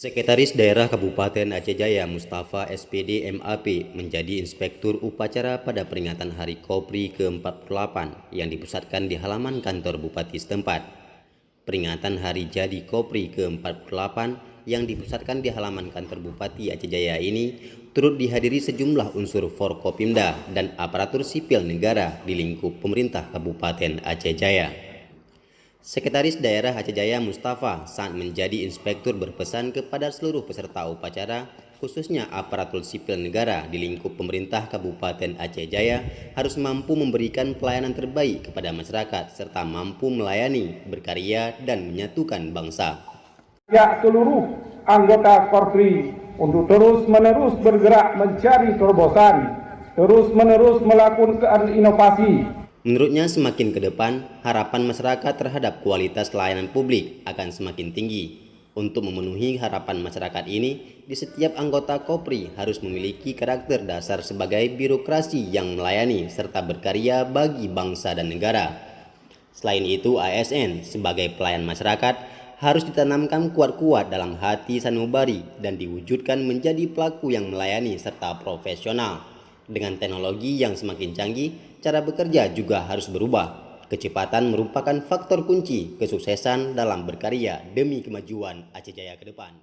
Sekretaris Daerah Kabupaten Aceh Jaya Mustafa SPD MAP menjadi inspektur upacara pada peringatan Hari Kopri ke-48 yang dipusatkan di halaman kantor Bupati setempat. Peringatan Hari Jadi Kopri ke-48 yang dipusatkan di halaman kantor Bupati Aceh Jaya ini turut dihadiri sejumlah unsur Forkopimda dan aparatur sipil negara di lingkup pemerintah Kabupaten Aceh Jaya. Sekretaris Daerah Aceh Jaya Mustafa saat menjadi inspektur berpesan kepada seluruh peserta upacara, khususnya aparatur sipil negara di lingkup pemerintah Kabupaten Aceh Jaya, harus mampu memberikan pelayanan terbaik kepada masyarakat serta mampu melayani, berkarya, dan menyatukan bangsa. Ya, seluruh anggota Korpri untuk terus-menerus bergerak mencari terobosan, terus-menerus melakukan inovasi. Menurutnya semakin ke depan, harapan masyarakat terhadap kualitas layanan publik akan semakin tinggi. Untuk memenuhi harapan masyarakat ini, di setiap anggota Kopri harus memiliki karakter dasar sebagai birokrasi yang melayani serta berkarya bagi bangsa dan negara. Selain itu, ASN sebagai pelayan masyarakat harus ditanamkan kuat-kuat dalam hati sanubari dan diwujudkan menjadi pelaku yang melayani serta profesional. Dengan teknologi yang semakin canggih, cara bekerja juga harus berubah. Kecepatan merupakan faktor kunci kesuksesan dalam berkarya demi kemajuan Aceh Jaya ke depan.